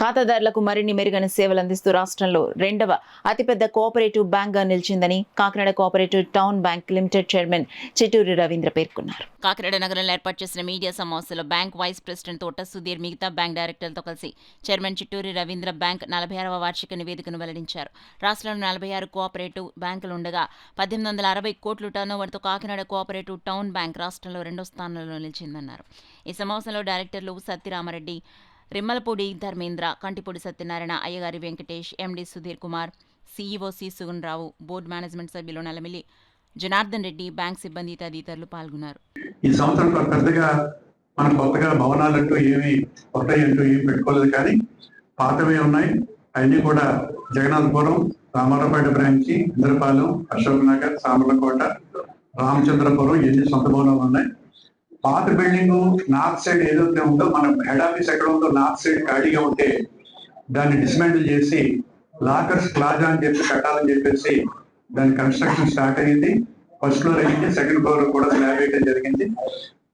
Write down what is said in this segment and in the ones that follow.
ఖాతాదారులకు మరిన్ని మెరుగైన సేవలు అందిస్తూ రాష్ట్రంలో రెండవ అతిపెద్ద కోఆపరేటివ్ బ్యాంక్ గా నిలిచిందని Kakinada cooperative town bank limited chairman Chitturi Ravindra పేర్కొన్నారు. కాకినాడ నగరంలో ఏర్పాటు చేసిన మీడియా సమావేశంలో బ్యాంక్ వైస్ ప్రెసిడెంట్ తోట సుధీర్ మిగతా బ్యాంక్ డైరెక్టర్లతో కలిసి చైర్మన్ చిట్టూరి రవీంద్ర బ్యాంక్ 46వ వార్షిక నివేదికను వెల్లడించారు. రాష్ట్రంలో 46 కోఆపరేటివ్ బ్యాంకులు ఉండగా 1860 కోట్ల టర్నోవర్తో కాకినాడ కోఆపరేటివ్ టౌన్ బ్యాంక్ రాష్ట్రంలో రెండో స్థానంలో నిలిచిందన్నారు. ఈ సమావేశంలో డైరెక్టర్లు సత్యరామరెడ్డి, రిమ్మలపూడి ధర్మేంద్ర, కంటిపూడి సత్యనారాయణ, అయ్యగారి వెంకటేష్, ఎండి సుధీర్ కుమార్, సీఈఓ సి సుగన్ రావు, బోర్డు మేనేజ్మెంట్ సభ్యులు నల్లమిల్లి జనార్దన్ రెడ్డి, బ్యాంక్ సిబ్బంది తదితరులు పాల్గొన్నారు. ఈ సంవత్సరం పెద్దగా మనం కొత్తగా భవనాలంటూ ఏమి పెట్టుకోలేదు, కానీ పాతవే ఉన్నాయి. అవన్నీ కూడా జగన్నాథపురం, రామారావుపేట బ్రాంచి, ఇంద్రపాలెం, అశోక్ నగర్, సామర్లకోట, రామచంద్రపురం ఎన్ని సొంత భవనాలు ఉన్నాయి. పాత బిల్డింగ్ నార్త్ సైడ్ ఏదైతే ఉందో, మన హెడ్ ఆఫీస్ ఎక్కడ ఉందో నార్త్ సైడ్ ఖాళీగా ఉంటే దాన్ని డిస్మాంటిల్ చేసి లాకర్స్ ప్లాజా అని చెప్పి కట్టాలని చెప్పేసి దాని కన్స్ట్రక్షన్ స్టార్ట్ అయ్యింది. ఫస్ట్ ఫ్లోర్ అయింది, సెకండ్ ఫ్లోర్ కూడా స్లాబ్ వేయడం జరిగింది.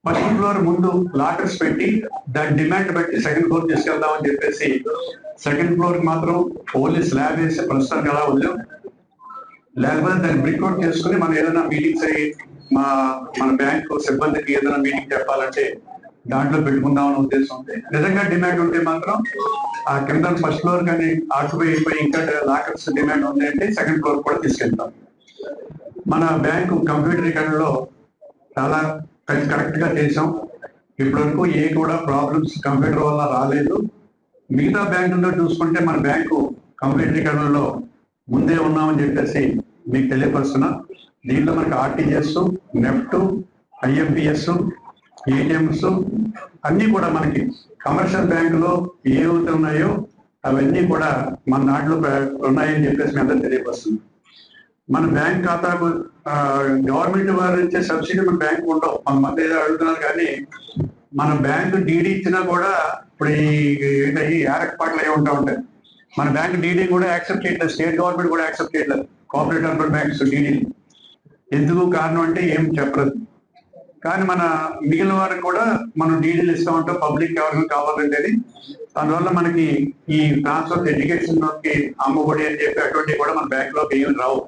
ఫస్ట్ ఫ్లోర్ ముందు లాకర్స్ పెట్టి దాని డిమాండ్ బట్టి సెకండ్ ఫ్లోర్ తీసుకెళ్దామని చెప్పేసి సెకండ్ ఫ్లోర్ మాత్రం ఓన్లీ స్లాబ్ వేసి ప్రస్తుతానికి అలా వదిలేం. లేకపోతే దాన్ని బ్రిక్ అవుట్ చేసుకుని మనం ఏదైనా మీటింగ్స్ అయ్యి మన బ్యాంకు సిబ్బందికి ఏదైనా మీటింగ్ చెప్పాలంటే దాంట్లో పెట్టుకుందామని ఉద్దేశం ఉంది. నిజంగా డిమాండ్ ఉంటే మాత్రం ఆ కింద ఫస్ట్ ఫ్లోర్ కానీ ఆక్యుపై అయిపోయి ఇంకా లాకర్స్ డిమాండ్ ఉంది అంటే సెకండ్ ఫ్లోర్ కూడా తీసుకెళ్తాం. మన బ్యాంకు కంప్యూటరీకరణలో చాలా కరెక్ట్ గా చేసాం. ఇప్పటివరకు ఏ కూడా ప్రాబ్లమ్స్ కంప్యూటర్ వల్ల రాలేదు. మిగతా బ్యాంకుల్లో చూసుకుంటే మన బ్యాంకు కంప్యూటరీకరణలో ముందే ఉన్నామని చెప్పేసి మీకు తెలియపరుస్తున్నా. దీంట్లో మనకి ఆర్టీజీఎస్, నెఫ్ట్, ఐఎంపిఎస్, ఏటీఎంస్ అన్నీ కూడా మనకి కమర్షియల్ బ్యాంకులో ఏవైతే ఉన్నాయో అవన్నీ కూడా మన నాటిలో ఉన్నాయని చెప్పేసి మీ అందరూ తెలియపరుస్తుంది. మన బ్యాంక్ ఖాతాకు గవర్నమెంట్ వారు ఇచ్చే సబ్సిడీ మన బ్యాంకు ఉండవు. మన మధ్య ఏదో అడుగుతున్నారు, కానీ మన బ్యాంకు డీడీ ఇచ్చినా కూడా ఇప్పుడు ఈ యారక్పాట్లు అవి ఉంటాయి. మన బ్యాంక్ డీడీ కూడా యాక్సెప్ట్ చేయట్లేదు, స్టేట్ గవర్నమెంట్ కూడా యాక్సెప్ట్ చేయట్లేదు కోఆపరేటివ్ అర్బన్ బ్యాంక్స్ డీడీ. ఎందుకు కారణం అంటే ఏం చెప్పలేదు. కానీ మన మిగిలిన వారికి కూడా మనం డీడీలు ఇస్తూ ఉంటాం పబ్లిక్ ఎవరికి కావాలంటే. అందువల్ల మనకి ఈ ట్రాన్స్ఫర్ ఎడ్యుకేషన్ లోకి అమ్మఒడి అని చెప్పి అటువంటివి కూడా మన బ్యాంక్ లోకి ఏమి రావు.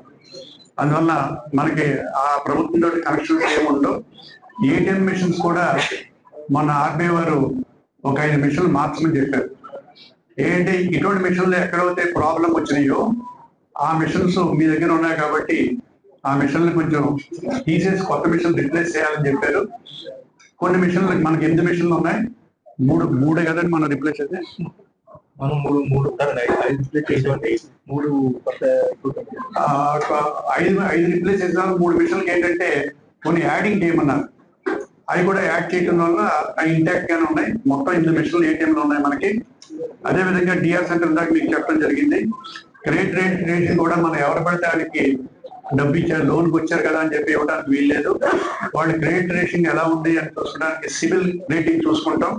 అందువల్ల మనకి ఆ ప్రభుత్వంతో కనెక్షన్స్ ఏముండవు. ఏటీఎం మిషన్స్ కూడా మన ఆర్బీఐ వారు ఒక 5 మిషన్లు మార్చమని చెప్పారు. ఏంటి, ఇటువంటి మిషన్లు ఎక్కడైతే ప్రాబ్లం వచ్చినాయో ఆ మిషన్స్ మీ దగ్గర ఉన్నాయి కాబట్టి ఆ మిషన్లు కొంచెం తీసేసి కొత్త మిషన్ రిప్లేస్ చేయాలని చెప్పారు. కొన్ని మిషన్లు మనకి 8 మిషన్లు ఉన్నాయి, మూడే కదండి మనం రిప్లేస్ అయితే. మనం ఐదు రిప్లేస్ చేసాము. 3 మిషన్లకి ఏంటంటే కొన్ని యాడింగ్ చేయమన్నారు. అవి కూడా యాడ్ చేయడం వల్ల అవి ఇంటాక్ట్ గానే ఉన్నాయి. మొత్తం 8 మిషన్లు ఏటీఎంలు ఉన్నాయి మనకి. అదే విధంగా డిఆర్ సెంటర్ దాకా మీకు చెప్పడం జరిగింది. క్రెడిట్ రేటింగ్ కూడా మనం ఎవరు పడితే వాళ్ళకి డబ్బు ఇచ్చారు, లోన్కి వచ్చారు కదా అని చెప్పి ఇవ్వడానికి వీల్లేదు. వాళ్ళ క్రెడిట్ రేటింగ్ ఎలా ఉంది అని చూసుకోవడానికి సివిల్ రేటింగ్ చూసుకుంటాం.